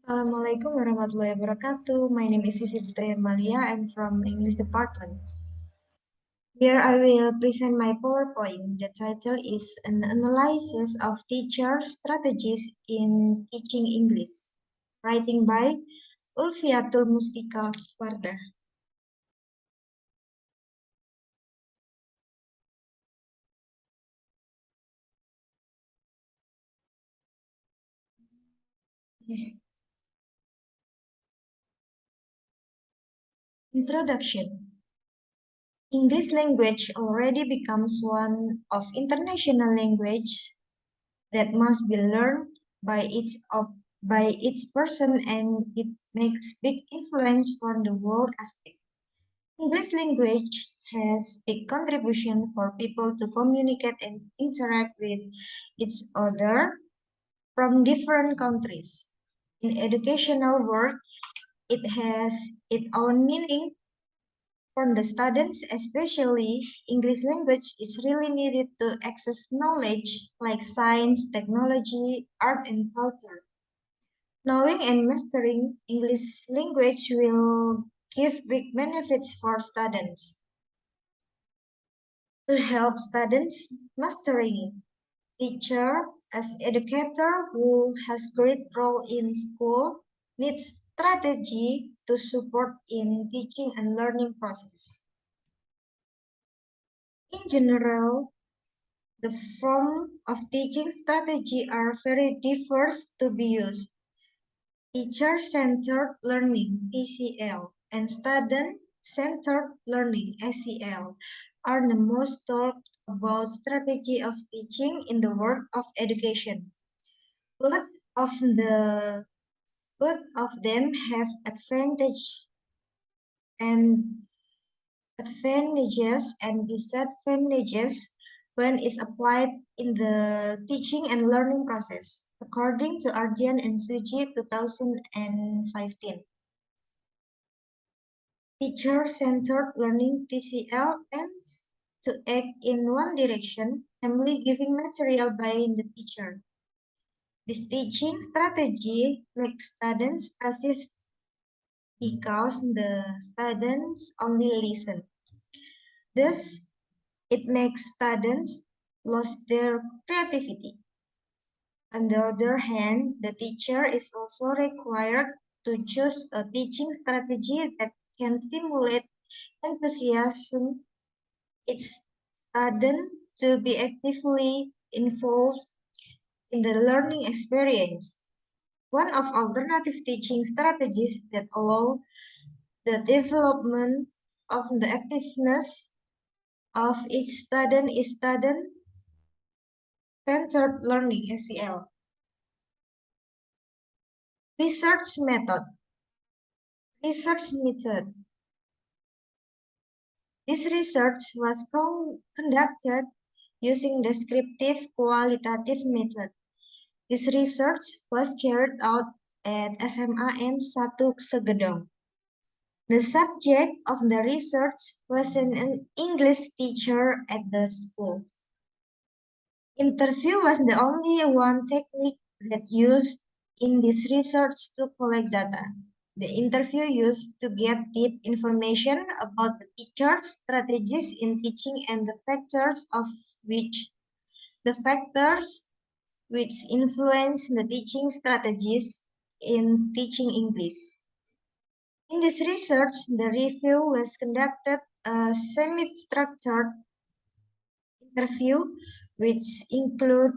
Assalamualaikum warahmatullahi wabarakatuh. My name is Siti Putri Malia. I'm from English department. Here I will present my PowerPoint. The title is an analysis of teacher strategies in teaching English. Writing by Ulfiatul Mustika Wardah. Introduction. English language already becomes one of international language that must be learned by each person, and it makes big influence for the world aspect. English language has big contribution for people to communicate and interact with each other from different countries. In educational work, it has its own meaning. For the students, especially, English language is really needed to access knowledge like science, technology, art, and culture. Knowing and mastering English language will give big benefits for students. To help students mastering it, teacher as educator who has great role in school needs strategy to support in teaching and learning process. In general, the form of teaching strategy are very diverse to be used. Teacher-centered learning (TCL) and student-centered learning (SCL) are the most talked about strategy of teaching in the world of education. Both of the both of them have and advantages and disadvantages when is applied in the teaching and learning process, according to Ardian and Suji 2015. Teacher-centered learning (TCL) aims to act in one direction, namely giving material by the teacher. This teaching strategy makes students passive because the students only listen. Thus, it makes students lose their creativity. On the other hand, the teacher is also required to choose a teaching strategy that can stimulate enthusiasm its student to be actively involved in the learning experience. One of alternative teaching strategies that allow the development of the activeness of each student is student-centered learning (SCL). Research method. Research method. This research was conducted using descriptive qualitative method. This research was carried out at SMAN 1 Segedong. The subject of the research was an English teacher at the school. Interview was the only one technique that used in this research to collect data. The interview used to get deep information about the teacher's strategies in teaching and the factors which influence the teaching strategies in teaching English. In this research, the review was conducted a semi-structured interview, which include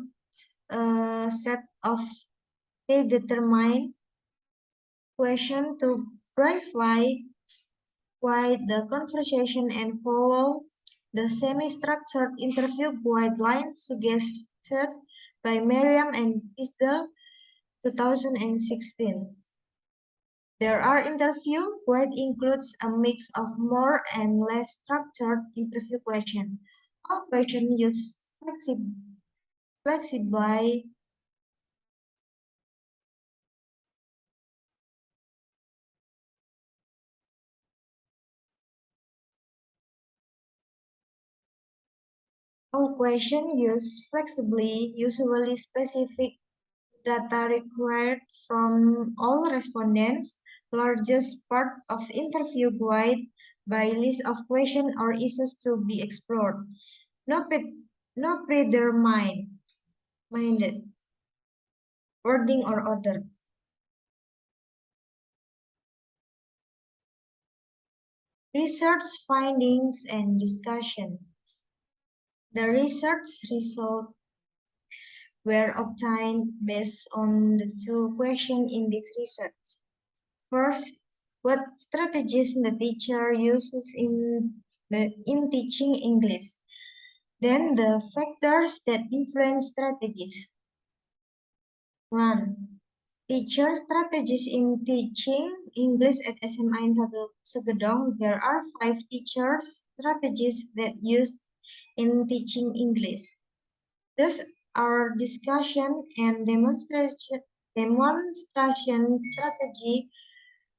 a set of predetermined questions to briefly guide the conversation and follow the semi-structured interview guidelines suggested by Merriam and Tisdale 2016. There are interview guide includes a mix of more and less structured interview questions. All questions use flexible all questions use flexibly, usually specific data required from all respondents, largest part of interview guide by list of questions or issues to be explored. No, no predetermined minded wording or order. Research findings and discussion. The research results were obtained based on the two questions in this research. First, what strategies the teacher uses in teaching English. Then the factors that influence strategies. 1. Teacher strategies in teaching English at SMA in Segedong. There are 5 teacher strategies that used in teaching English. Those are discussion and demonstration strategy,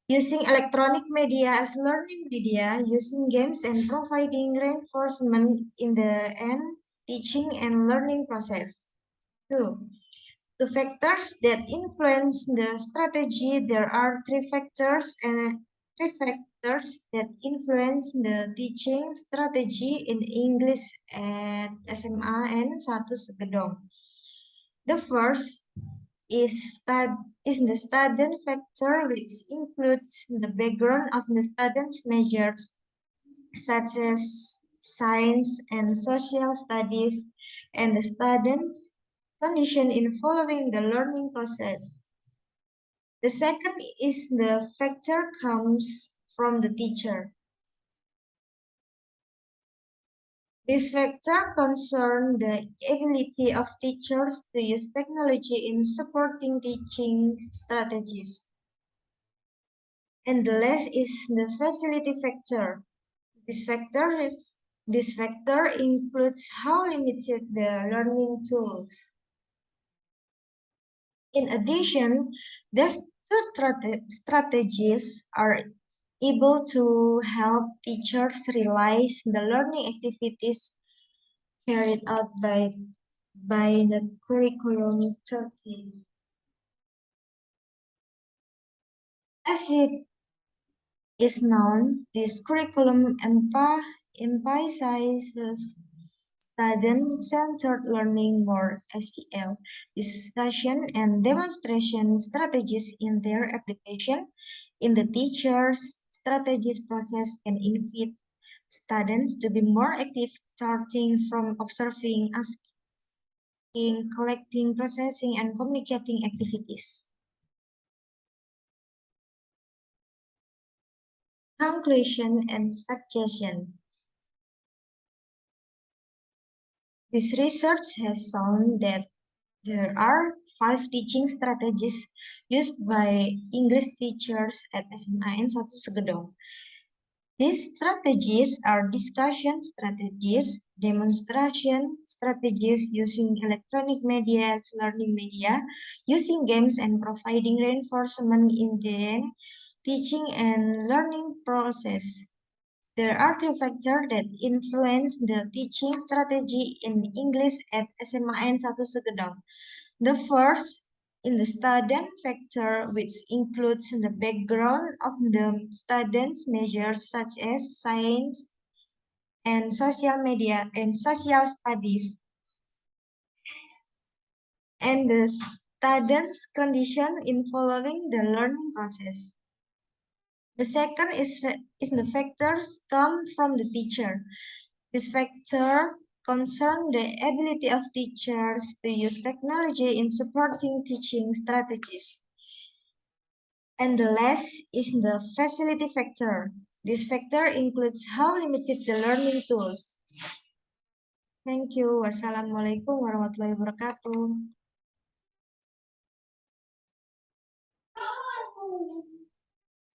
using electronic media as learning media, using games and providing reinforcement in the end teaching and learning process. 2. The factors that influence the strategy. There are three factors that influence the teaching strategy in English at SMA and 1 Segedong. The first is the student factor, which includes the background of the student's majors, such as science and social studies, and the student's condition in following the learning process. The second is the factor comes from the teacher. This factor concerns the ability of teachers to use technology in supporting teaching strategies. And the last is the facility factor. This factor includes how limited the learning tools. In addition, these two strategies are able to help teachers realize the learning activities carried out by the curriculum 13. As it is known, this curriculum emphasizes student-centered learning, more SEL, discussion and demonstration strategies in their application in the teacher's strategies process can invite students to be more active, starting from observing, asking, collecting, processing, and communicating activities. Conclusion and suggestion. This research has shown that there are 5 teaching strategies used by English teachers at SMA and 1 Segedong. These strategies are discussion strategies, demonstration strategies using electronic media as learning media, using games and providing reinforcement in the teaching and learning process. There are 3 factors that influence the teaching strategy in English at SMA and 1 Segedong. The first in the student factor, which includes the background of the student's majors such as science and social media and social studies, and the student's condition in following the learning process. The second is the factors come from the teacher. This factor concern the ability of teachers to use technology in supporting teaching strategies. And the last is the facility factor. This factor includes how limited the learning tools. Thank you. Wassalamualaikum warahmatullahi wabarakatuh.